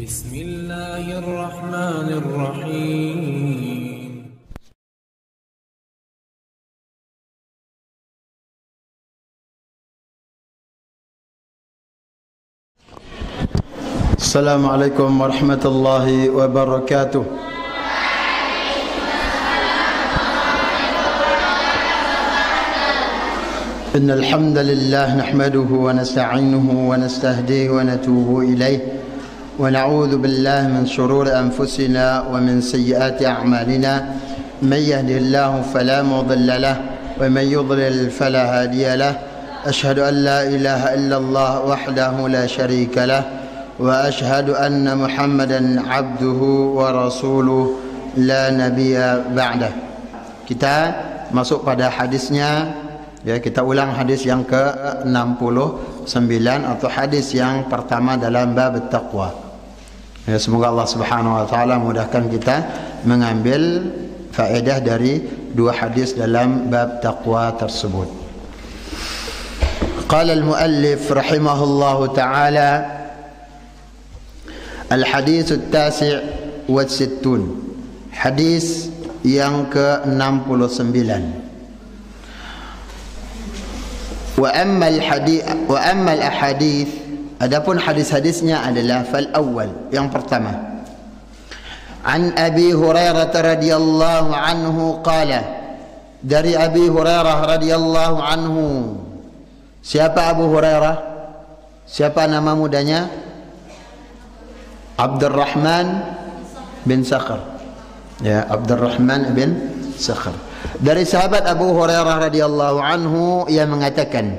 بسم الله الرحمن الرحيم. السلام عليكم ورحمة الله وبركاته. إن الحمد لله نحمده ونستعينه ونستهديه ونتوب إليه ونعوذ بالله من شرور أنفسنا ومن سيئات أعمالنا. من يهده الله فلا مضل له ومن يضلل فلا هادي له. أشهد أن لا إله إلا الله وحده لا شريك له وأشهد أن محمدا عبده ورسوله لا نبي بعده. Kita masuk pada hadisnya. Ya, kita ulang hadis yang ke-69 atau hadis yang pertama dalam bab taqwa. Ya, semoga Allah Subhanahu wa taala mudahkan kita mengambil faedah dari dua hadis dalam bab taqwa tersebut. Qala al-muallif rahimahullahu taala al-hadits at-tasi' wa sittun. Hadis yang ke-69. Wa ammal ahadith, adapun hadis-hadisnya adalah fal awal, yang pertama. An Abi Hurairah radhiyallahu anhu qala, dari Abi Hurairah radhiyallahu anhu. Siapa Abu Hurairah? Siapa nama mudanya? Abdurrahman bin Sakhr. Ya, Abdurrahman bin Sakhr. Dari sahabat Abu Hurairah radhiyallahu anhu, ia mengatakan,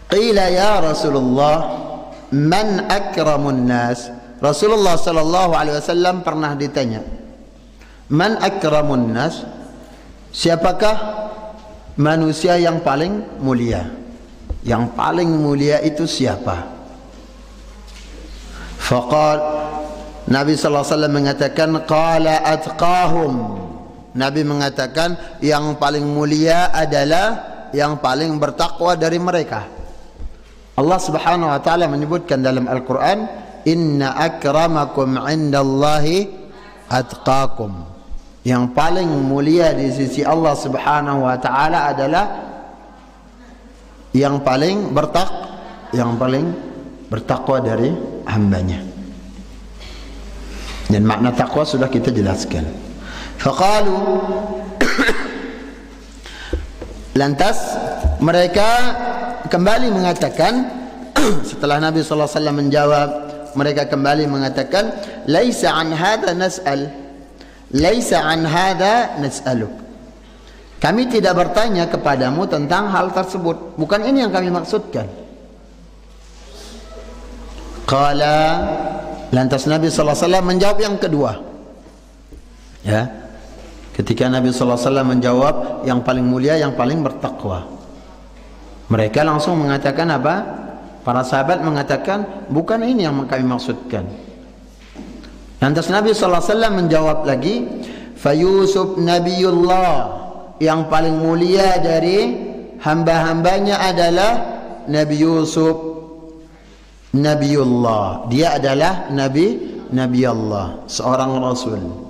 qila ya Rasulullah, man akramun nas? Rasulullah sallallahu alaihi wasallam pernah ditanya, man akramun nas? Siapakah manusia yang paling mulia? Yang paling mulia itu siapa? Faqal, Nabi sallallahu alaihi wasallam mengatakan, qala atqahum. Nabi mengatakan yang paling mulia adalah yang paling bertakwa dari mereka. Allah Subhanahu wa taala menyebutkan dalam Al-Qur'an, inna akramakum 'indallahi atqakum. Yang paling mulia di sisi Allah Subhanahu wa taala adalah yang paling bertakwa dari hambanya. Dan makna takwa sudah kita jelaskan. Faqalu, lantas mereka kembali mengatakan setelah Nabi sallallahu alaihi wasallam menjawab, mereka kembali mengatakan, laisa an hadha nas'al, laisa an hadha nas'aluk. Kami tidak bertanya kepadamu tentang hal tersebut, bukan ini yang kami maksudkan. Qala, lantas Nabi sallallahu alaihi wasallam menjawab yang kedua. Ya. Ketika Nabi sallallahu alaihi wasallam menjawab yang paling mulia, yang paling bertakwa, mereka langsung mengatakan apa? Para sahabat mengatakan, bukan ini yang kami maksudkan. Lantas Nabi sallallahu alaihi wasallam menjawab lagi, fa Yusuf nabiyullah, yang paling mulia dari hamba-hambanya adalah Nabi Yusuf nabiyullah. Dia adalah Nabi Allah, seorang rasul.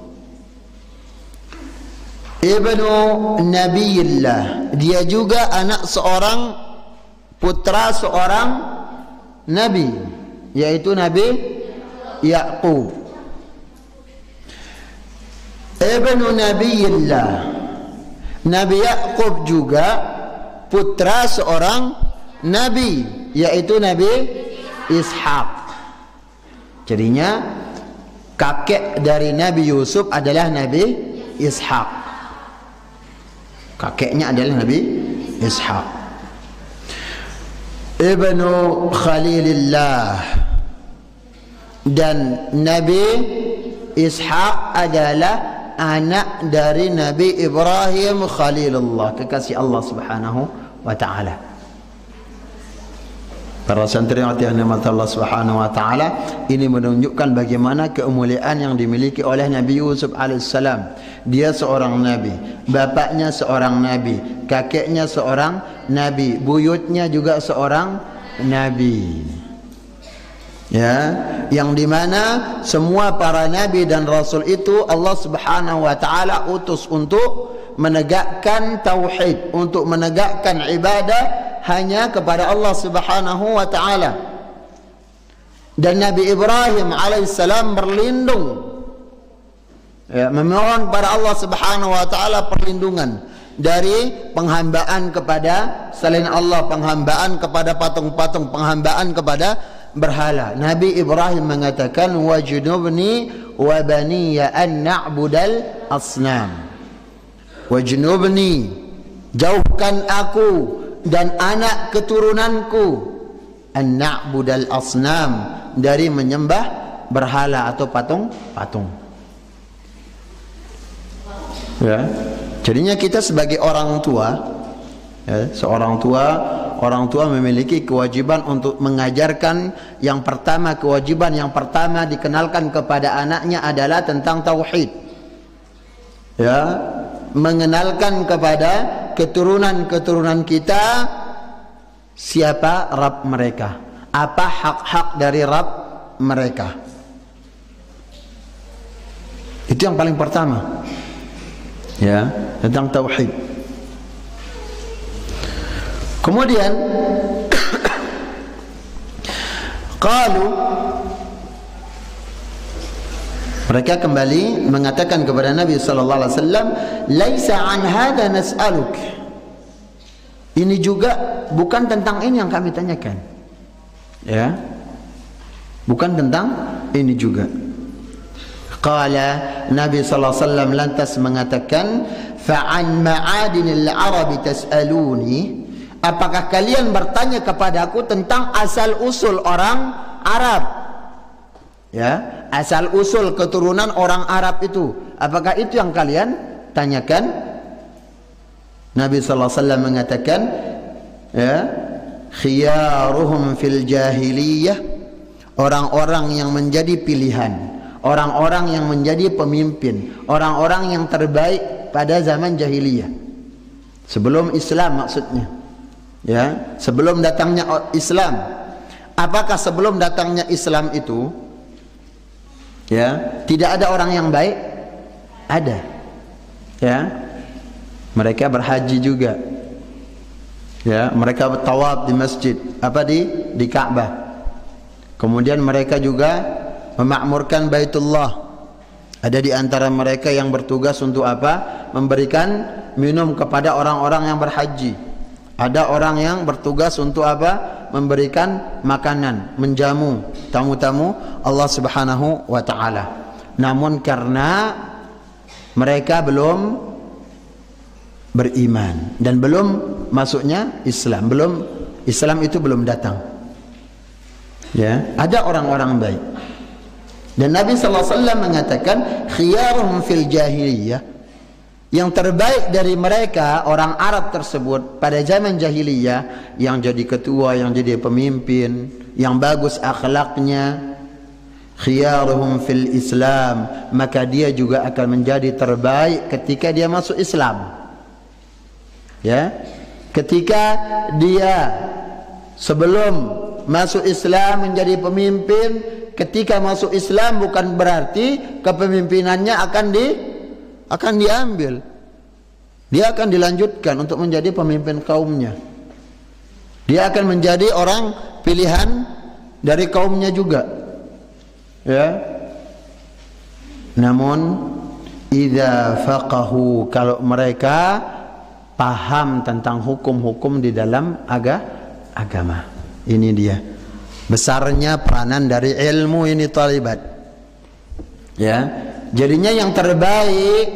Ibnu Nabiillah, dia juga anak seorang putra seorang nabi, yaitu Nabi Yaqub. Ibnu Nabiillah, Nabi Yaqub juga putra seorang nabi, yaitu Nabi Ishaq. Jadinya kakek dari Nabi Yusuf adalah Nabi Ishaq. Kakeknya adalah Nabi Ishaq. Ibnu Khalilillah, dan Nabi Ishaq adalah anak dari Nabi Ibrahim Khalilullah, kekasih Allah Subhanahu wa taala. Para santri yang dirahmati Allah Subhanahu wa taala, ini menunjukkan bagaimana kemuliaan yang dimiliki oleh Nabi Yusuf alaihissalam. Dia seorang nabi, bapaknya seorang nabi, kakeknya seorang nabi, buyutnya juga seorang nabi. Ya, yang dimana semua para nabi dan rasul itu Allah Subhanahu wa taala utus untuk menegakkan tauhid, untuk menegakkan ibadah hanya kepada Allah Subhanahu wa taala. Dan Nabi Ibrahim alaihissalam berlindung, ya, memohon pada Allah Subhanahu wa taala perlindungan dari penghambaan kepada selain Allah, penghambaan kepada patung-patung, penghambaan kepada berhala. Nabi Ibrahim mengatakan wajnubni wa baniya an na'budal asnam. Wajnubni, jauhkan aku dan anak keturunanku, an na'budal asnam, dari menyembah berhala atau patung-patung. Ya. Jadinya kita sebagai orang tua, ya, orang tua memiliki kewajiban untuk mengajarkan yang pertama, kewajiban yang pertama dikenalkan kepada anaknya adalah tentang tauhid. Ya, mengenalkan kepada keturunan-keturunan kita siapa Rabb mereka, apa hak-hak dari Rabb mereka. Itu yang paling pertama. Ya, tentang tauhid. Kemudian qalu, mereka kembali mengatakan kepada Nabi sallallahu alaihi wasallam, laisa an hadza nas'aluk. Ini juga bukan tentang ini yang kami tanyakan. Ya. Bukan tentang ini juga. Qala, Nabi sallallahu alaihi wasallam lantas mengatakan, fa'an ma'adinil arabi tas'aluni. Apakah kalian bertanya kepadaku tentang asal usul orang Arab? Ya, asal usul keturunan orang Arab itu. Apakah itu yang kalian tanyakan? Nabi sallallahu alaihi wasallam mengatakan, ya, khiyaruhum fil jahiliyah, orang-orang yang menjadi pilihan, orang-orang yang menjadi pemimpin, orang-orang yang terbaik pada zaman jahiliyah. Sebelum Islam maksudnya. Ya, sebelum datangnya Islam. Apakah sebelum datangnya Islam itu, ya, tidak ada orang yang baik? Ada. Ya. Mereka berhaji juga. Ya, mereka bertawaf di masjid, di Ka'bah. Kemudian mereka juga memakmurkan Baitullah. Ada di antara mereka yang bertugas untuk apa? Memberikan minum kepada orang-orang yang berhaji. Ada orang yang bertugas untuk apa? Memberikan makanan, menjamu tamu-tamu Allah Subhanahu wa taala. Namun karena mereka belum beriman dan belum masuknya Islam, Islam itu belum datang. Ya, ada orang-orang baik. Dan Nabi sallallahu alaihi wasallam mengatakan khiyaruhum fil jahiliyah. Yang terbaik dari mereka, orang Arab tersebut pada zaman jahiliyah, yang jadi ketua, yang jadi pemimpin, yang bagus akhlaknya, khiyaruhum fil Islam, maka dia juga akan menjadi terbaik ketika dia masuk Islam. Ya, ketika dia sebelum masuk Islam menjadi pemimpin, ketika masuk Islam bukan berarti kepemimpinannya akan diambil. Dia akan dilanjutkan untuk menjadi pemimpin kaumnya. Dia akan menjadi orang pilihan dari kaumnya juga. Ya. Namun idza faqahu, kalau mereka paham tentang hukum-hukum di dalam agama. Ini dia besarnya peranan dari ilmu ini talibat. Ya. Jadinya yang terbaik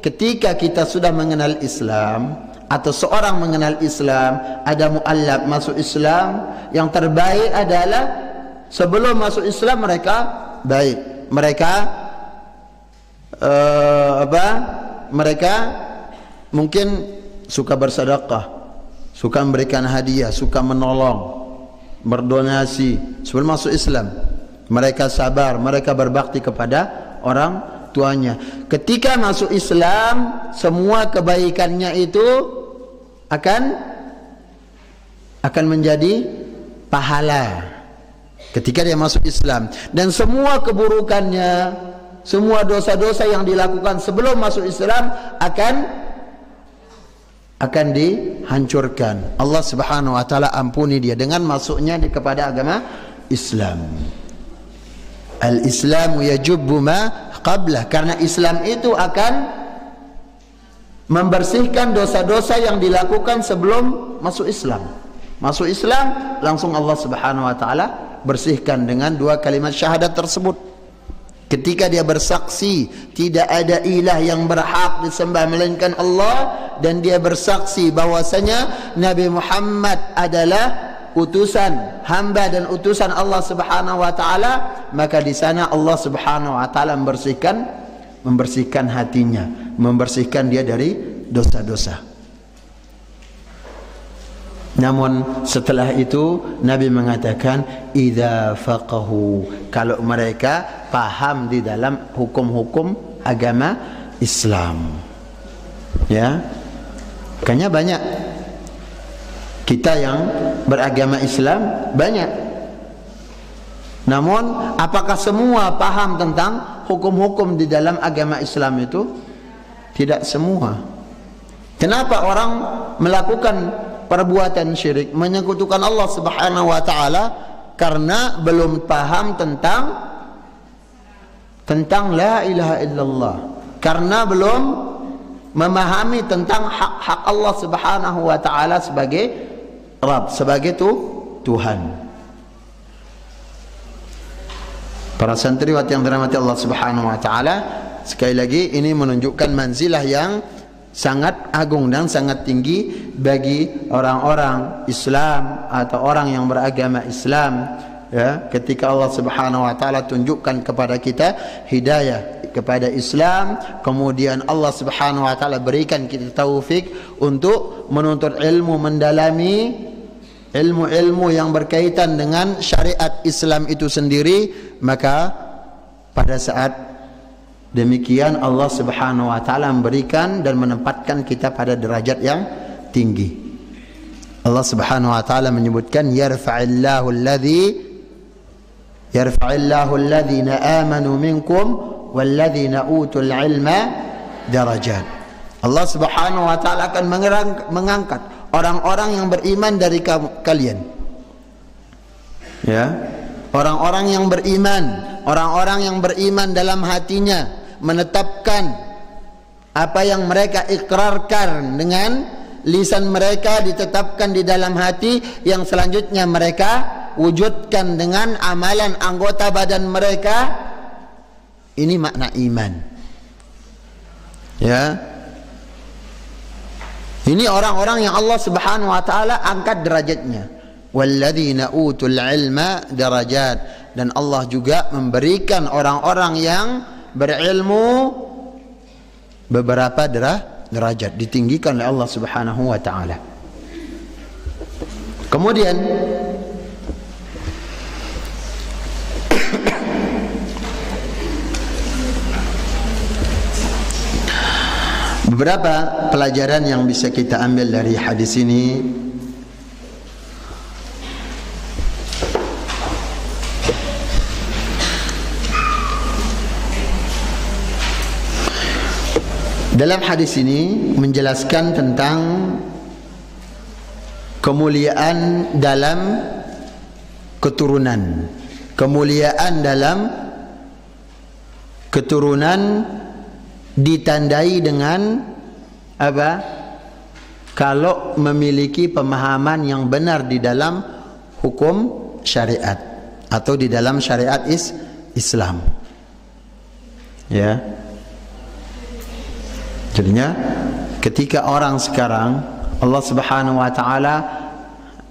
ketika kita sudah mengenal Islam atau seorang mengenal Islam, ada mu'allab masuk Islam, yang terbaik adalah sebelum masuk Islam mereka baik. Mereka mereka mungkin suka bersedekah, suka memberikan hadiah, suka menolong, berdonasi sebelum masuk Islam. Mereka sabar, mereka berbakti kepada orang tuanya. Ketika masuk Islam, semua kebaikannya itu akan menjadi pahala. ketika dia masuk Islam, dan semua keburukannya, semua dosa-dosa yang dilakukan sebelum masuk Islam akan dihancurkan. Allah Subhanahu wa taala ampuni dia dengan masuknya kepada agama Islam. Al-Islamu yajubbu ma qablah, karena Islam itu akan membersihkan dosa-dosa yang dilakukan sebelum masuk Islam. Masuk Islam langsung Allah Subhanahu wa taala bersihkan dengan dua kalimat syahadat tersebut. Ketika dia bersaksi tidak ada ilah yang berhak disembah melainkan Allah, dan dia bersaksi bahwasanya Nabi Muhammad adalah utusan hamba dan utusan Allah Subhanahu wa taala, maka di sana Allah Subhanahu wa taala membersihkan hatinya, membersihkan dia dari dosa-dosa. Namun setelah itu Nabi mengatakan idza faqahu, kalau mereka paham di dalam hukum-hukum agama Islam. Ya. Kayaknya banyak kita yang beragama Islam banyak. Namun apakah semua paham tentang hukum-hukum di dalam agama Islam itu? Tidak semua. Kenapa orang melakukan perbuatan syirik, menyekutukan Allah Subhanahu wa taala? Karena belum paham tentang la ilaha illallah, karena belum memahami tentang hak-hak Allah Subhanahu wa taala sebagai Rabb, sebagai Tuhan. Para santriwat yang dirahmati Allah Subhanahu wa taala, sekali lagi ini menunjukkan manzilah yang sangat agung dan sangat tinggi bagi orang-orang Islam atau orang yang beragama Islam, ya, ketika Allah Subhanahu wa taala tunjukkan kepada kita hidayah kepada Islam, kemudian Allah Subhanahu wa taala berikan kita taufik untuk menuntut ilmu, mendalami ilmu-ilmu yang berkaitan dengan syariat Islam itu sendiri, maka pada saat demikian Allah Subhanahu wa taala memberikan dan menempatkan kita pada derajat yang tinggi. Allah Subhanahu wa taala menyebutkan yarfa'illahu alladhina amanu minkum walladzina utul ilma darajat. Allah Subhanahu wa taala akan mengangkat orang-orang yang beriman dari kalian. Ya, orang-orang yang beriman dalam hatinya, menetapkan apa yang mereka ikrarkan dengan lisan mereka, ditetapkan di dalam hati, yang selanjutnya mereka wujudkan dengan amalan anggota badan mereka. Ini makna iman. Ya, ini orang-orang yang Allah Subhanahu wa taala angkat derajatnya. Walladzina utul ilma darajat, dan Allah juga memberikan orang-orang yang berilmu beberapa derajat, ditinggikan oleh Allah Subhanahu wa taala. Kemudian beberapa pelajaran yang bisa kita ambil dari hadis ini. Dalam hadis ini menjelaskan tentang kemuliaan dalam keturunan. Kemuliaan dalam keturunan ditandai dengan apa? Kalau memiliki pemahaman yang benar di dalam hukum syariat atau di dalam syariat Islam. Ya. Jadinya ketika orang sekarang Allah Subhanahu wa taala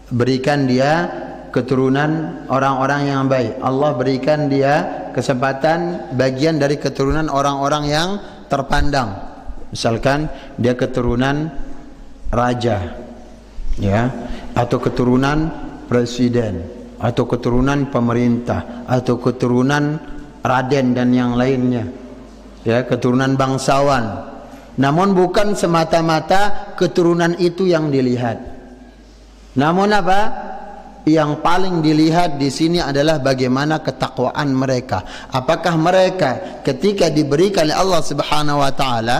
berikan dia keturunan orang-orang yang baik, Allah berikan dia kesempatan bagian dari keturunan orang-orang yang terpandang. Misalkan dia keturunan raja, ya, atau keturunan presiden, atau keturunan pemerintah, atau keturunan raden dan yang lainnya, ya, keturunan bangsawan. Namun bukan semata-mata keturunan itu yang dilihat. Namun apa? yang paling dilihat di sini adalah bagaimana ketakwaan mereka. Apakah mereka ketika diberikan oleh Allah Subhanahu wa taala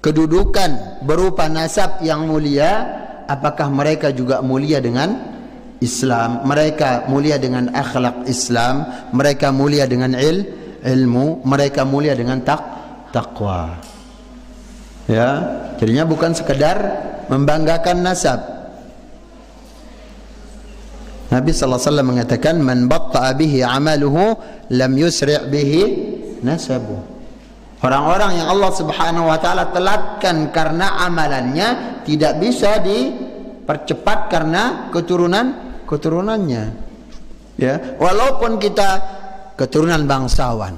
kedudukan berupa nasab yang mulia, apakah mereka juga mulia dengan Islam, mereka mulia dengan akhlak Islam, mereka mulia dengan ilmu, mereka mulia dengan takwa. Ya, jadinya bukan sekedar membanggakan nasab. Nabi sallallahu alaihi wasallam mengatakan, "Man batta'a bihi 'amaluhu lam yusri' bihi nasabu." Orang-orang yang Allah Subhanahu wa taala telatkan karena amalannya tidak bisa dipercepat karena keturunannya. Ya, walaupun kita keturunan bangsawan.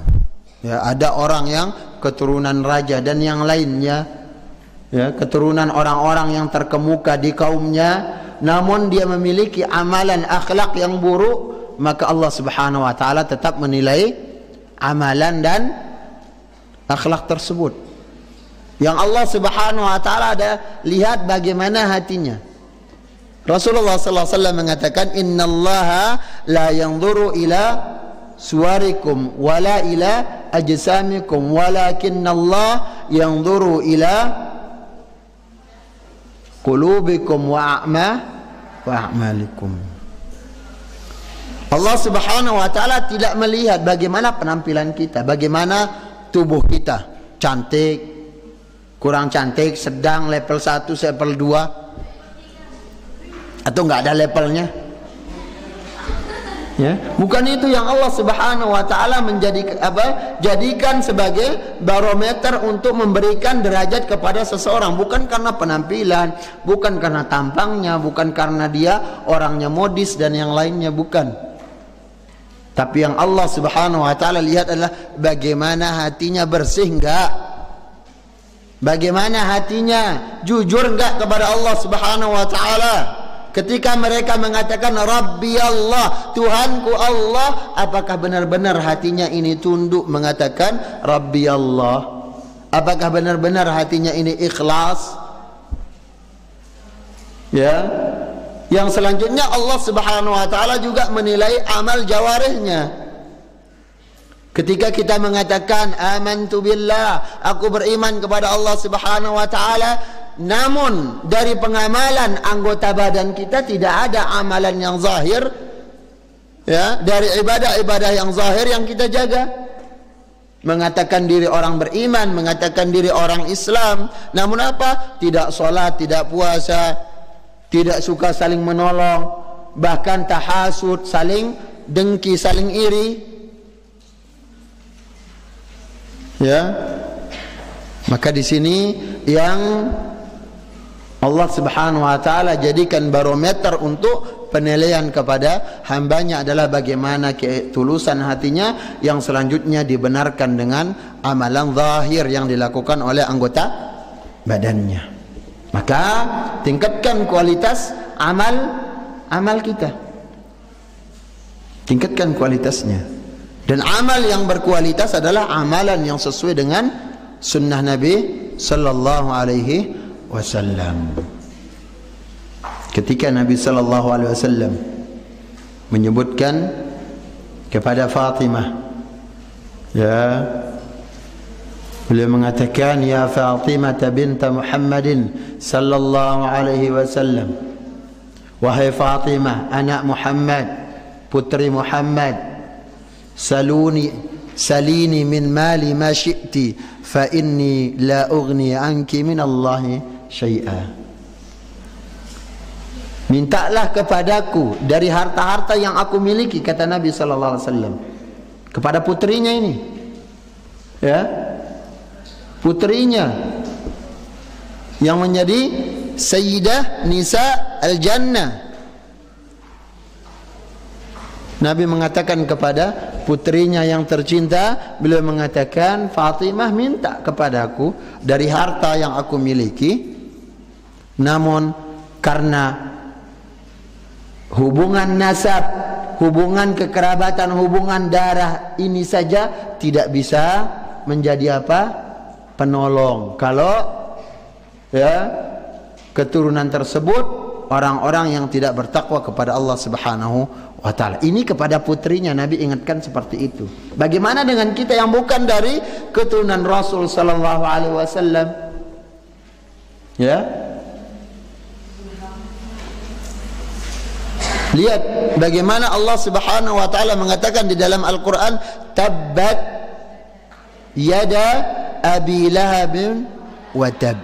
Ya, ada orang yang keturunan raja dan yang lainnya. Ya, keturunan orang-orang yang terkemuka di kaumnya, namun dia memiliki amalan akhlak yang buruk, maka Allah Subhanahu wa taala tetap menilai amalan dan akhlak tersebut. Yang Allah Subhanahu wa taala ada lihat bagaimana hatinya. Rasulullah sallallahu alaihi wasallam mengatakan, "Innallaha la yanzuru ila suwarikum wala ila ajsamikum walakinnallaha yanzuru ila qulubikum wa a'malikum." Allah Subhanahu wa taala tidak melihat bagaimana penampilan kita, bagaimana tubuh kita, cantik, kurang cantik, sedang, level 1, level 2, atau enggak ada levelnya. Ya, bukan itu yang Allah Subhanahu wa taala jadikan sebagai barometer untuk memberikan derajat kepada seseorang, bukan karena penampilan, bukan karena tampangnya, bukan karena dia orangnya modis dan yang lainnya, bukan. Tapi yang Allah Subhanahu wa taala lihat adalah bagaimana hatinya, bersih enggak? Bagaimana hatinya? Jujur enggak kepada Allah Subhanahu wa taala? Ketika mereka mengatakan Rabbi Allah, Tuhanku Allah, apakah benar-benar hatinya ini tunduk mengatakan Rabbi Allah? Apakah benar-benar hatinya ini ikhlas? Ya. Yang selanjutnya Allah Subhanahu wa taala juga menilai amal jawarihnya. Ketika kita mengatakan amantu billah, aku beriman kepada Allah Subhanahu wa taala, namun dari pengamalan anggota badan kita tidak ada amalan yang zahir, ya, dari ibadah-ibadah yang zahir yang kita jaga. Mengatakan diri orang beriman, mengatakan diri orang Islam, namun apa? Tidak sholat, tidak puasa, tidak suka saling menolong, bahkan tahasud, saling dengki, saling iri. Ya, maka di sini yang Allah Subhanahu wa taala jadikan barometer untuk penilaian kepada hambanya adalah bagaimana ketulusan hatinya, yang selanjutnya dibenarkan dengan amalan zahir yang dilakukan oleh anggota badannya. Maka tingkatkan kualitas amal kita, tingkatkan kualitasnya. Dan amal yang berkualitas adalah amalan yang sesuai dengan sunnah Nabi sallallahu alaihi wasallam. Ketika Nabi sallallahu alaihi wasallam menyebutkan kepada Fatimah, ya, beliau mengatakan, ya Fatimah bint Muhammadin sallallahu alaihi wasallam, wahai Fatimah anak Muhammad, putri Muhammad, salini min mali ma syi'ti fa inni la ughni anki min Allahi syai'a. Mintalah kepadaku dari harta-harta yang aku miliki, kata Nabi sallallahu alaihi wasallam kepada putrinya ini, ya, putrinya yang menjadi sayyidah nisa al-jannah. Nabi mengatakan kepada putrinya yang tercinta, beliau mengatakan, Fatimah, minta kepadaku dari harta yang aku miliki, namun karena hubungan nasab, hubungan kekerabatan, hubungan darah ini saja tidak bisa menjadi apa? Penolong. Kalau ya keturunan tersebut orang-orang yang tidak bertakwa kepada Allah Subhanahu wa ta'ala. Ini kepada putrinya Nabi ingatkan seperti itu. Bagaimana dengan kita yang bukan dari keturunan Rasul sallallahu alaihi wasallam? Ya. Lihat bagaimana Allah Subhanahu wa ta'ala mengatakan di dalam Al-Qur'an, tabbat yada abi lahabin wa tab.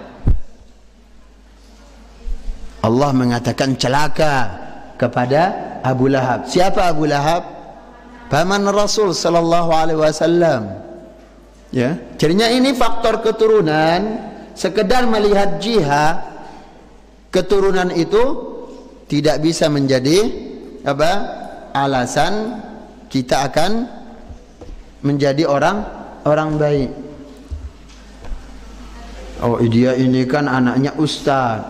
Allah mengatakan celaka kepada Abu Lahab. Siapa Abu Lahab? Paman Rasul sallallahu alaihi wasallam. Ya, jadinya ini faktor keturunan. Sekedar melihat jihad keturunan itu tidak bisa menjadi apa? Alasan kita akan menjadi orang baik. Oh, dia ini kan anaknya ustaz.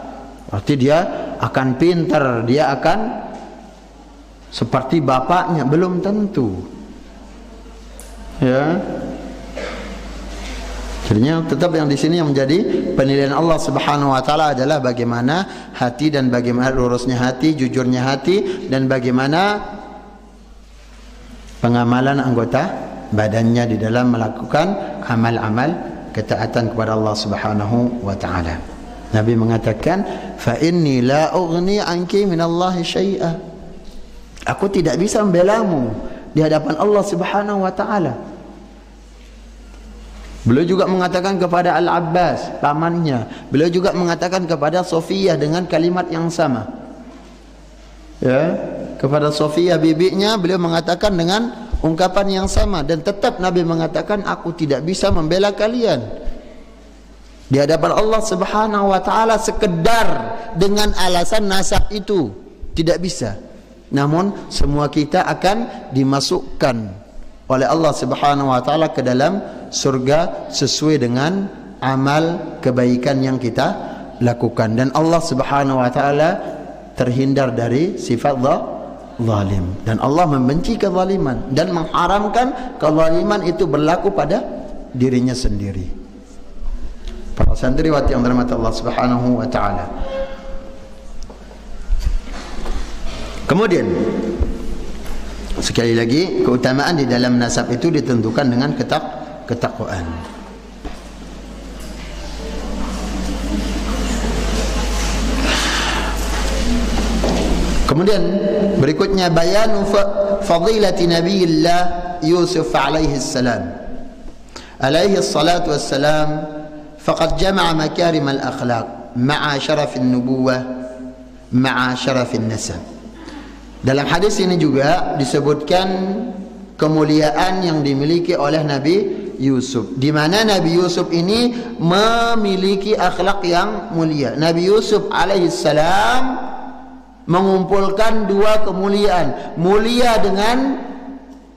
Berarti dia akan pintar, dia akan seperti bapaknya. Belum tentu. Ya. Jadinya tetap yang di sini yang menjadi penilaian Allah Subhanahu wa taala adalah bagaimana hati dan bagaimana lurusnya hati, jujurnya hati, dan bagaimana pengamalan anggota badannya di dalam melakukan amal-amal ketaatan kepada Allah Subhanahu wa taala. Nabi mengatakan, fa inni la ughni anki minallahi syai'a. Aku tidak bisa membelamu di hadapan Allah Subhanahu wa taala. Beliau juga mengatakan kepada Al-Abbas, pamannya. Beliau juga mengatakan kepada Sofiyah dengan kalimat yang sama. Ya, kepada Sofiyah bibinya beliau mengatakan dengan ungkapan yang sama, dan tetap Nabi mengatakan, aku tidak bisa membela kalian di hadapan Allah Subhanahu wa taala sekedar dengan alasan nasab itu. Tidak bisa. Namun semua kita akan dimasukkan oleh Allah Subhanahu wa taala ke dalam surga sesuai dengan amal kebaikan yang kita lakukan, dan Allah Subhanahu wa taala terhindar dari sifat zalim, dan Allah membenci kezaliman dan mengharamkan kezaliman itu berlaku pada dirinya sendiri. Para santriwati yang dirahmati Allah Subhanahu wa taala. Kemudian sekali lagi, keutamaan di dalam nasab itu ditentukan dengan ketakwaan. Kemudian berikutnya bayanu fadilati Nabiillah Yusuf alaihi salam. Alaihi salatu wassalam faqad jama'a makarim al-akhlaq ma'a syaraf an-nubuwah ma'a syaraf an-nasab. Dalam hadis ini juga disebutkan kemuliaan yang dimiliki oleh Nabi Yusuf, di mana Nabi Yusuf ini memiliki akhlak yang mulia. Nabi Yusuf alaihissalam mengumpulkan dua kemuliaan, mulia dengan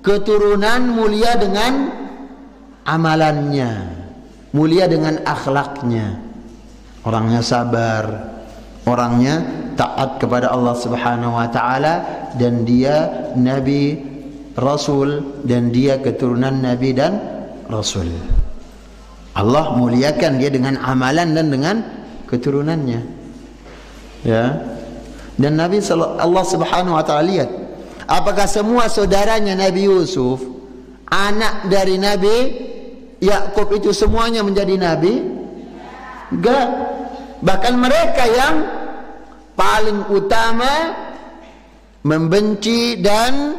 keturunan, mulia dengan amalannya, mulia dengan akhlaknya. Orangnya sabar, orangnya taat kepada Allah Subhanahu wa taala, dan dia nabi rasul, dan dia keturunan nabi dan rasul. Allah muliakan dia dengan amalan dan dengan keturunannya. Ya. Dan Nabi Allah Subhanahu wa taala lihat, apakah semua saudaranya Nabi Yusuf, anak dari Nabi Yakub itu semuanya menjadi nabi? Enggak. Bahkan mereka yang paling utama membenci dan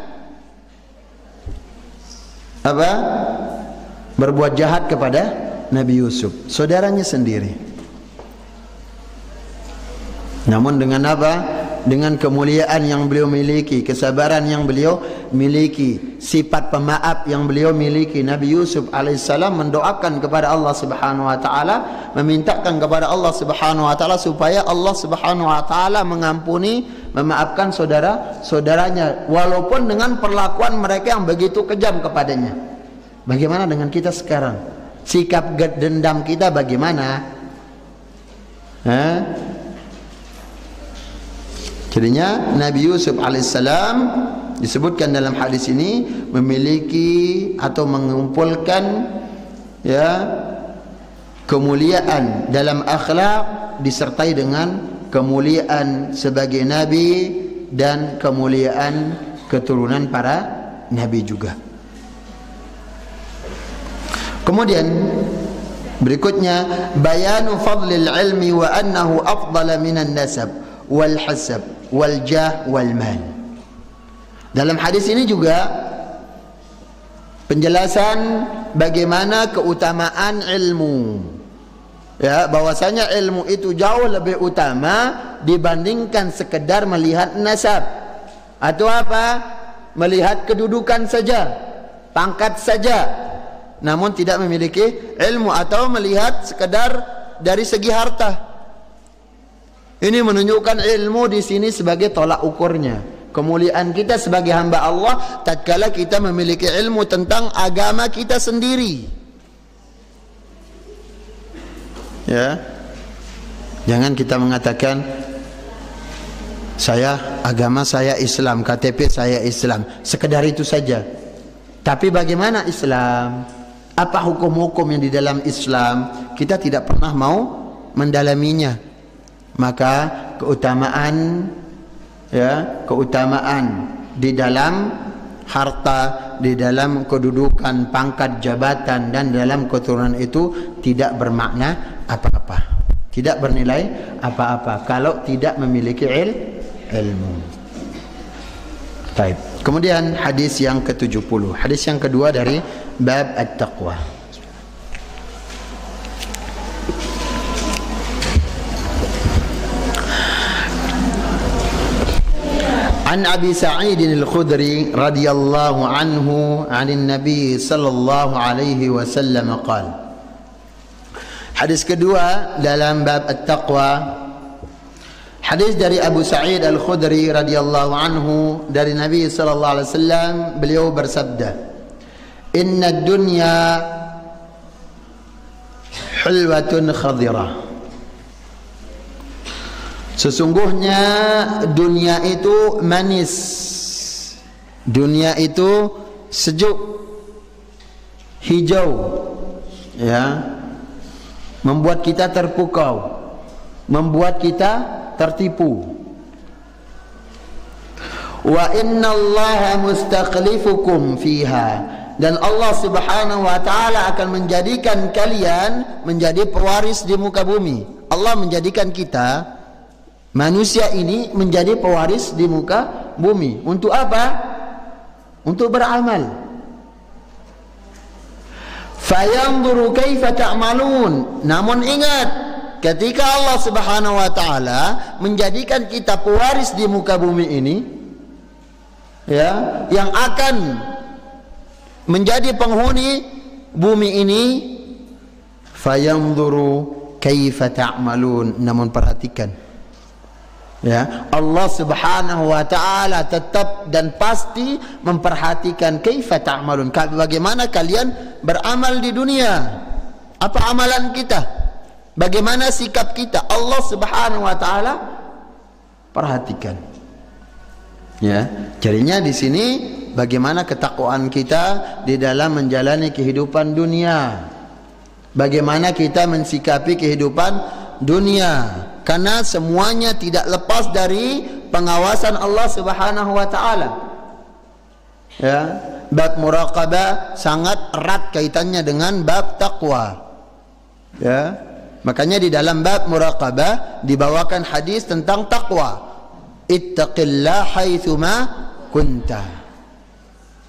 berbuat jahat kepada Nabi Yusuf, saudaranya sendiri. Namun dengan dengan kemuliaan yang beliau miliki, kesabaran yang beliau miliki, sifat pemaaf yang beliau miliki, Nabi Yusuf alaihissalam mendoakan kepada Allah Subhanahu wa taala, memintakan kepada Allah Subhanahu wa taala supaya Allah Subhanahu wa taala mengampuni, memaafkan saudara-saudaranya walaupun dengan perlakuan mereka yang begitu kejam kepadanya. Bagaimana dengan kita sekarang? Sikap dendam kita bagaimana? Jadinya Nabi Yusuf alaihissalam disebutkan dalam hadis ini memiliki atau mengumpulkan kemuliaan dalam akhlak disertai dengan kemuliaan sebagai nabi dan kemuliaan keturunan para nabi juga. Kemudian berikutnya, bayanu fadlil ilmi wa annahu afdala minan nasab wal hasab wal jah wal mal. Dalam hadis ini juga penjelasan bagaimana keutamaan ilmu, ya, bahwasanya ilmu itu jauh lebih utama dibandingkan sekedar melihat nasab atau apa, melihat kedudukan saja, pangkat saja, namun tidak memiliki ilmu, atau melihat sekedar dari segi harta. Ini menunjukkan ilmu di sini sebagai tolak ukurnya. Kemuliaan kita sebagai hamba Allah tatkala kita memiliki ilmu tentang agama kita sendiri. Ya. Jangan kita mengatakan agama saya Islam, KTP saya Islam, sekedar itu saja. Tapi bagaimana Islam? Apa hukum-hukum yang di dalam Islam? Kita tidak pernah mau mendalaminya. Maka keutamaan di dalam harta, di dalam kedudukan, pangkat, jabatan, dan dalam keturunan itu tidak bermakna apa-apa, tidak bernilai apa-apa kalau tidak memiliki ilmu. Baik. Kemudian hadis yang ke-70, hadis yang kedua dari bab at-taqwa. An Abi Sa'id al-Khudri radhiyallahu anhu 'anil Nabi sallallahu alaihi wasallam qala. Hadis kedua dalam bab at-taqwa, hadis dari Abu Sa'id al-Khudri radhiyallahu anhu dari Nabi sallallahu alaihi wasallam, beliau bersabda, "Inna ad-dunya hulwatun khadira." Sesungguhnya dunia itu manis, dunia itu sejuk, hijau, ya, membuat kita terpukau, membuat kita tertipu. Wa inna Allaha mustaqlifukum fiha, dan Allah Subhanahu wa taala akan menjadikan kalian menjadi pewaris di muka bumi. Allah menjadikan kita, manusia ini, menjadi pewaris di muka bumi. Untuk apa? Untuk beramal. Fayanzuru kaifa ta'malun. Namun ingat, ketika Allah Subhanahu wa taala menjadikan kita pewaris di muka bumi ini, ya, yang akan menjadi penghuni bumi ini, fayanzuru kaifa ta'malun. Namun perhatikan, ya, Allah Subhanahu wa taala tetap dan pasti memperhatikan kaifa ta'malun, bagaimana kalian beramal di dunia. Apa amalan kita? Bagaimana sikap kita? Allah Subhanahu wa taala perhatikan. Ya, jadinya di sini bagaimana ketakwaan kita di dalam menjalani kehidupan dunia. Bagaimana kita mensikapi kehidupan dunia. Karena semuanya tidak lepas dari pengawasan Allah Subhanahu wa taala. Ya, bab muraqabah sangat erat kaitannya dengan bab taqwa. Ya, makanya di dalam bab muraqabah dibawakan hadis tentang taqwa. Ittaqillah haitsuma kunta.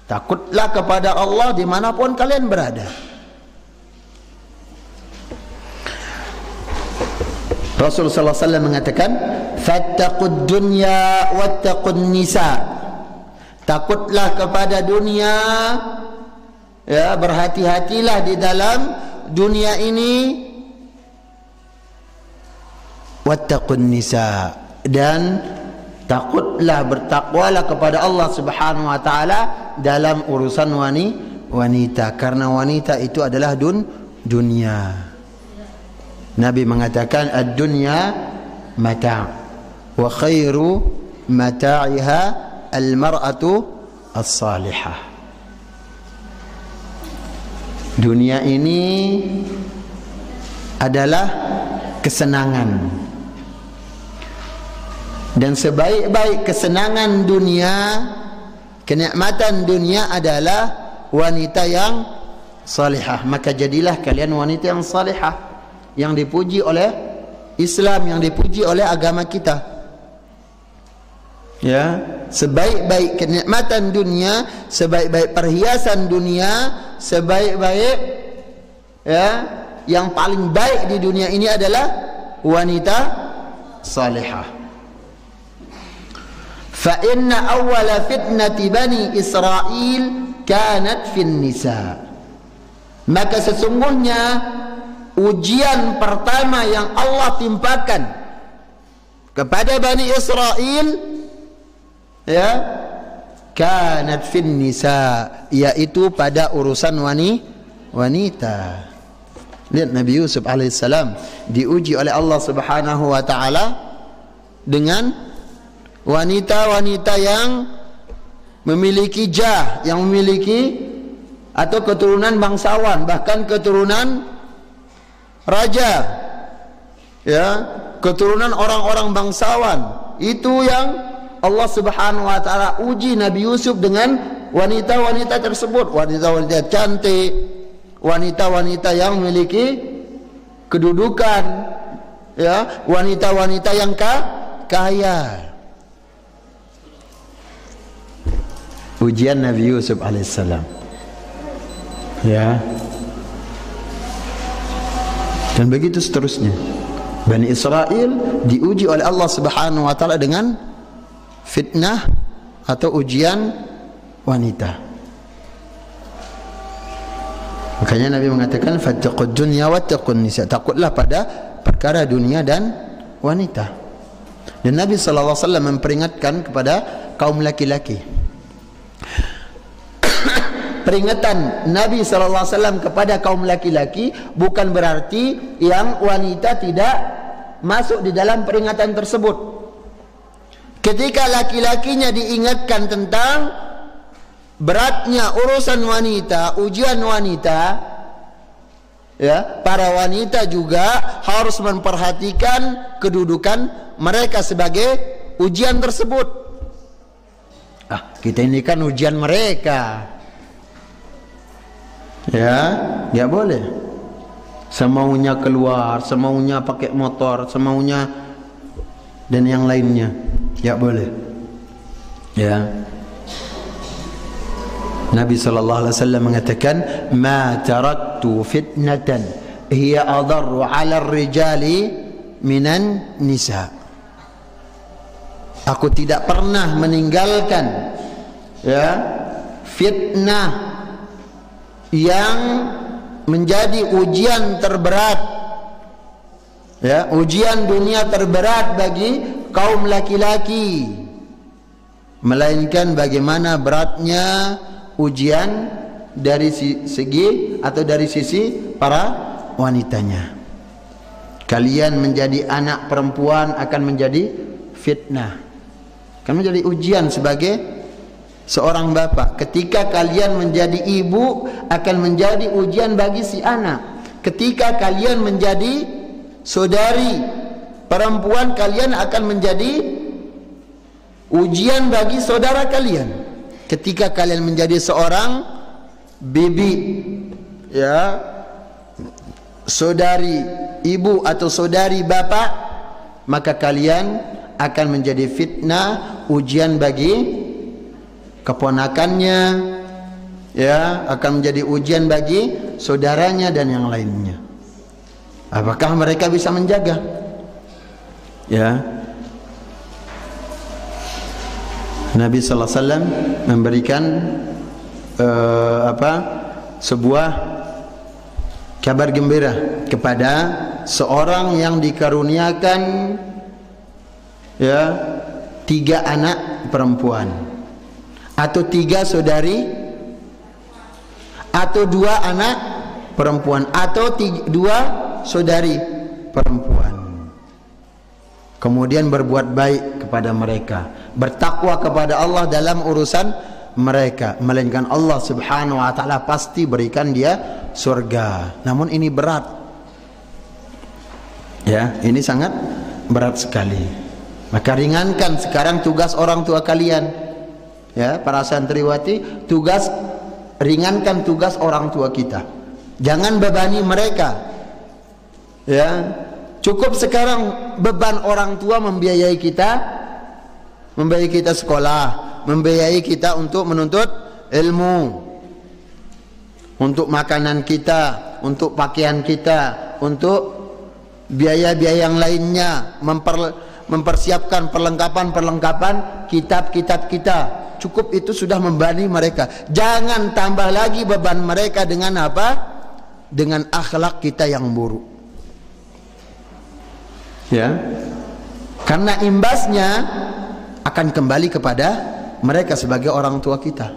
Takutlah kepada Allah dimanapun kalian berada. Rasulullah sallallahu alaihi wasallam mengatakan, fattaqud dunya wattaqun nisa. Takutlah kepada dunia, ya, berhati-hatilah di dalam dunia ini, wattaqun nisa, dan takutlah, bertakwalah kepada Allah Subhanahu wa taala dalam urusan wanita, karena wanita itu adalah dunia. Nabi mengatakan ad-dunya mata' wa khairu mata'iha al-mar'atu as-salihah. Dunia ini adalah kesenangan. Dan sebaik-baik kesenangan dunia, kenikmatan dunia adalah wanita yang salihah. Maka jadilah kalian wanita yang salihah, yang dipuji oleh Islam, yang dipuji oleh agama kita. Ya, sebaik-baik kenikmatan dunia, sebaik-baik perhiasan dunia, sebaik-baik, ya, yang paling baik di dunia ini adalah wanita salihah. Fa inna awwala fitnati bani Israil kanat fin nisa. Maka sesungguhnya ujian pertama yang Allah timpakan kepada Bani Israel, ya, kanat fin nisa, yaitu pada urusan wanita. Lihat Nabi Yusuf alaihissalam diuji oleh Allah Subhanahu wa taala dengan wanita-wanita yang memiliki jah, yang memiliki atau keturunan bangsawan, bahkan keturunan raja, ya, keturunan orang-orang bangsawan. Itu yang Allah Subhanahu wa taala uji Nabi Yusuf dengan wanita-wanita tersebut, wanita-wanita cantik, wanita-wanita yang memiliki kedudukan, ya, wanita-wanita yang kaya. Ujian Nabi Yusuf alaihissalam, ya. Dan begitu seterusnya. Bani Israel diuji oleh Allah Subhanahu wa taala dengan fitnah atau ujian wanita. Makanya Nabi mengatakan fattaqud dunya wattaqun nisa, takutlah pada perkara dunia dan wanita. Dan Nabi sallallahu alaihi wasallam memperingatkan kepada kaum laki-laki. Peringatan Nabi sallallahu alaihi wasallam kepada kaum laki-laki bukan berarti yang wanita tidak masuk di dalam peringatan tersebut. Ketika laki-lakinya diingatkan tentang beratnya urusan wanita, ujian wanita, ya, para wanita juga harus memperhatikan kedudukan mereka sebagai ujian tersebut. Kita ini kan ujian mereka. Ya, nggak boleh semaunya keluar, semaunya pakai motor, semaunya dan yang lainnya, nggak boleh. Ya, Nabi sallallahu alaihi wasallam mengatakan, "Ma taraktu fitnatan hiya adarru 'ala ar-rijali minan nisa." Aku tidak pernah meninggalkan, ya, fitnah yang menjadi ujian terberat, ya, ujian dunia terberat bagi kaum laki-laki, melainkan bagaimana beratnya ujian dari segi atau dari sisi para wanitanya. Kalian menjadi anak perempuan akan menjadi fitnah, akan menjadi ujian sebagai seorang bapak. Ketika kalian menjadi ibu akan menjadi ujian bagi si anak. Ketika kalian menjadi saudari perempuan, kalian akan menjadi ujian bagi saudara kalian. Ketika kalian menjadi seorang bibi, ya, saudari ibu atau saudari bapak, maka kalian akan menjadi fitnah, ujian bagi keponakannya, ya, akan menjadi ujian bagi saudaranya dan yang lainnya. Apakah mereka bisa menjaga? Ya, Nabi sallallahu alaihi wasallam memberikan sebuah kabar gembira kepada seorang yang dikaruniakan, ya, 3 anak perempuan, atau 3 saudari, atau 2 anak perempuan, atau 2 saudari perempuan. Kemudian berbuat baik kepada mereka, bertakwa kepada Allah dalam urusan mereka, melainkan Allah Subhanahu wa taala pasti berikan dia surga. Namun ini berat, ya, ini sangat berat sekali. Maka ringankan sekarang tugas orang tua kalian, ya para santriwati, ringankan tugas orang tua kita. Jangan bebani mereka, ya. Cukup sekarang beban orang tua membiayai kita sekolah, membiayai kita untuk menuntut ilmu, untuk makanan kita, untuk pakaian kita, untuk biaya-biaya yang lainnya, mempersiapkan perlengkapan kitab-kitab kita. Cukup itu sudah membebani mereka. Jangan tambah lagi beban mereka dengan apa? Dengan akhlak kita yang buruk, ya. Karena imbasnya akan kembali kepada mereka sebagai orang tua kita.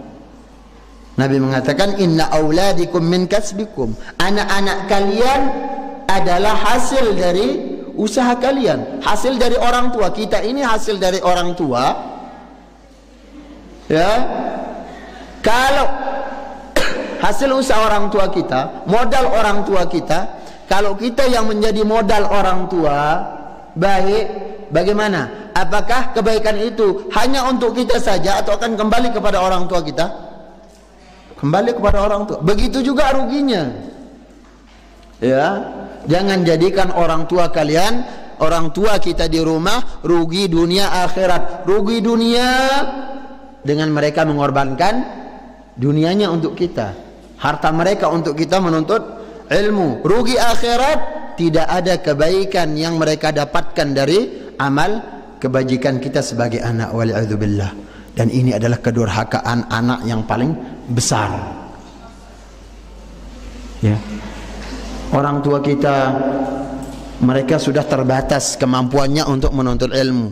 Nabi mengatakan, inna auladikum min kasbikum, anak-anak kalian adalah hasil dari usaha kalian, hasil dari orang tua. Kita ini hasil dari orang tua, ya. Kalau hasil usaha orang tua kita, modal orang tua kita, kalau kita yang menjadi modal orang tua baik, bagaimana? Apakah kebaikan itu hanya untuk kita saja atau akan kembali kepada orang tua kita? Kembali kepada orang tua. Begitu juga ruginya, ya. Jangan jadikan orang tua kalian, orang tua kita di rumah rugi dunia akhirat. Rugi dunia dengan mereka mengorbankan dunianya untuk kita, harta mereka untuk kita menuntut ilmu. Rugi akhirat, tidak ada kebaikan yang mereka dapatkan dari amal kebajikan kita sebagai anak, wal'iyadzubillah. Dan ini adalah kedurhakaan anak yang paling besar, ya. Orang tua kita, mereka sudah terbatas kemampuannya untuk menuntut ilmu,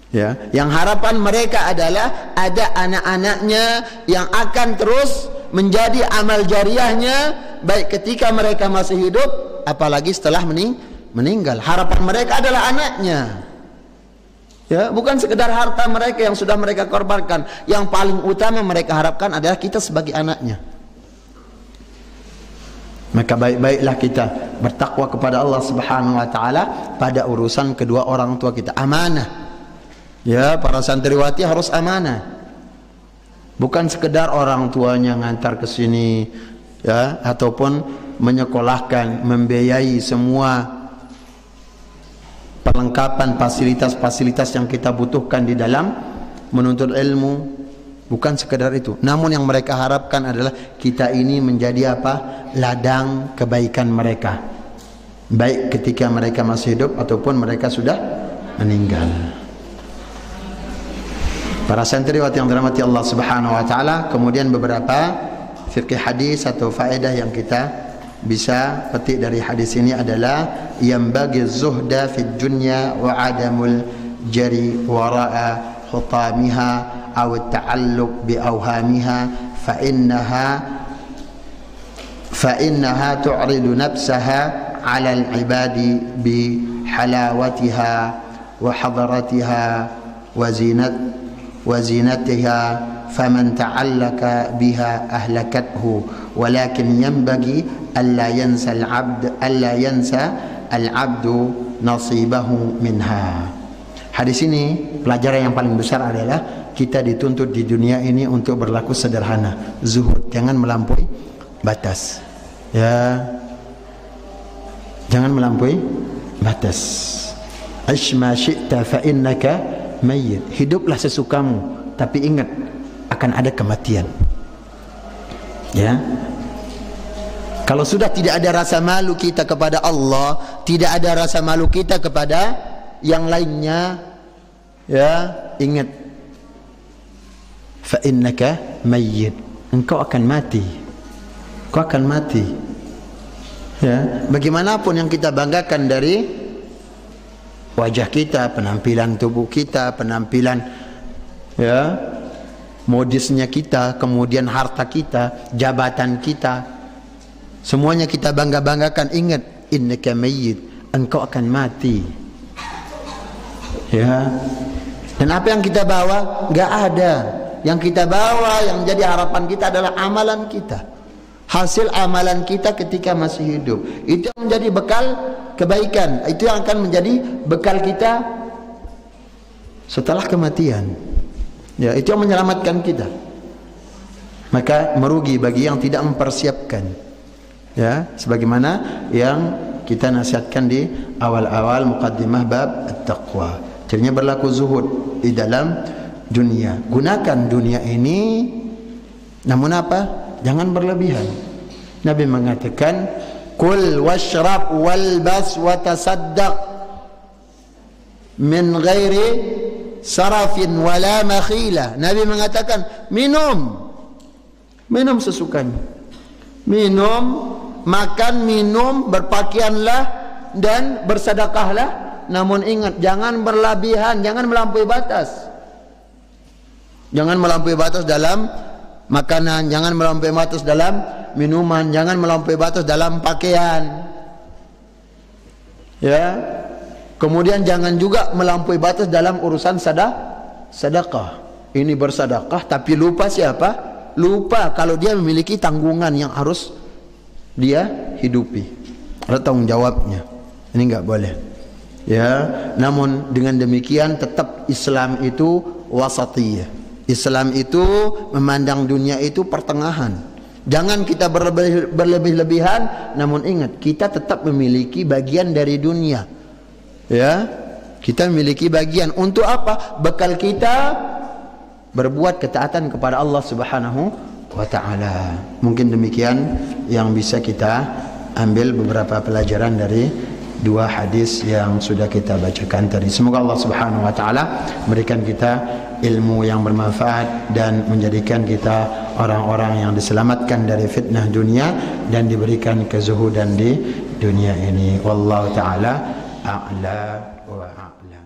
ya. Yang harapan mereka adalah ada anak-anaknya yang akan terus menjadi amal jariahnya, baik ketika mereka masih hidup, apalagi setelah meninggal. Harapan mereka adalah anaknya, ya, bukan sekedar harta mereka yang sudah mereka korbankan. Yang paling utama mereka harapkan adalah kita sebagai anaknya. Maka baik-baiklah kita bertakwa kepada Allah Subhanahu wa taala pada urusan kedua orang tua kita. Amanah, ya, para santriwati harus amanah. Bukan sekedar orang tuanya ngantar ke sini, ya, ataupun menyekolahkan, membiayai semua perlengkapan fasilitas-fasilitas yang kita butuhkan di dalam menuntut ilmu. Bukan sekedar itu. Namun yang mereka harapkan adalah kita ini menjadi apa? Ladang kebaikan mereka, baik ketika mereka masih hidup ataupun mereka sudah meninggal. Para santriwati yang dirahmati Allah Subhanahu wa taala, kemudian beberapa fikih hadis atau faedah yang kita bisa petik dari hadis ini adalah yang bagi zuhda fid dunya wa adamul jari wara'a khutamiha aw ta'alluq bi awhamiha fa innaha tu'ridu nafsaha 'ala al-ibadi bi halawatiha wa hadaratiha wa zinatiha faman ta'allaka biha ahlakathu walakin yanbaghi alla yansa al-'abdu nasibahu minha. Hadis ini pelajaran yang paling besar adalah kita dituntut di dunia ini untuk berlaku sederhana, zuhud, jangan melampaui batas, ya, jangan melampaui batas. Aish ma syi'ta fa innaka mayyit, hiduplah sesukamu, tapi ingat akan ada kematian, ya. Kalau sudah tidak ada rasa malu kita kepada Allah, tidak ada rasa malu kita kepada yang lainnya, ya, ingat, fa innaka mayyit, engkau akan mati, engkau akan mati, ya. Bagaimanapun yang kita banggakan dari wajah kita, penampilan tubuh kita, penampilan, ya, modisnya kita, kemudian harta kita, jabatan kita, semuanya kita bangga-banggakan. Ingat, innaka mayyit, engkau akan mati, ya. Dan apa yang kita bawa? Gak ada. Yang kita bawa, yang jadi harapan kita adalah amalan kita, hasil amalan kita ketika masih hidup. Itu yang menjadi bekal kebaikan, itu yang akan menjadi bekal kita setelah kematian. Ya, itu yang menyelamatkan kita. Maka merugi bagi yang tidak mempersiapkan. Ya, sebagaimana yang kita nasihatkan di awal-awal muqaddimah bab at-taqwa. Jadinya berlaku zuhud di dalam dunia. Gunakan dunia ini, namun apa? Jangan berlebihan. Nabi mengatakan, "Kul washrab walbas wa tasaddaq min ghairi sarafin wala makhila." Nabi mengatakan, minum sesukanya. Minum, makan, minum, berpakaianlah dan bersedekahlah. Namun ingat, jangan berlebihan, jangan melampaui batas. Jangan melampaui batas dalam makanan, jangan melampaui batas dalam minuman, jangan melampaui batas dalam pakaian. Ya. Kemudian jangan juga melampaui batas dalam urusan sedekah. Ini bersedekah tapi lupa siapa? Lupa kalau dia memiliki tanggungan yang harus dia hidupi. Ada tanggung jawabnya. Ini enggak boleh. Ya, namun dengan demikian tetap Islam itu wasatiyah. Islam itu memandang dunia itu pertengahan. Jangan kita berlebih-lebihan, namun ingat kita tetap memiliki bagian dari dunia. Ya, kita memiliki bagian untuk apa? Bekal kita berbuat ketaatan kepada Allah Subhanahu wa taala. Mungkin demikian yang bisa kita ambil beberapa pelajaran dari dua hadis yang sudah kita bacakan tadi. Semoga Allah Subhanahu wa taala memberikan kita ilmu yang bermanfaat dan menjadikan kita orang-orang yang diselamatkan dari fitnah dunia dan diberikan kezuhudan di dunia ini. Wallahu taala a'la wa a'lam.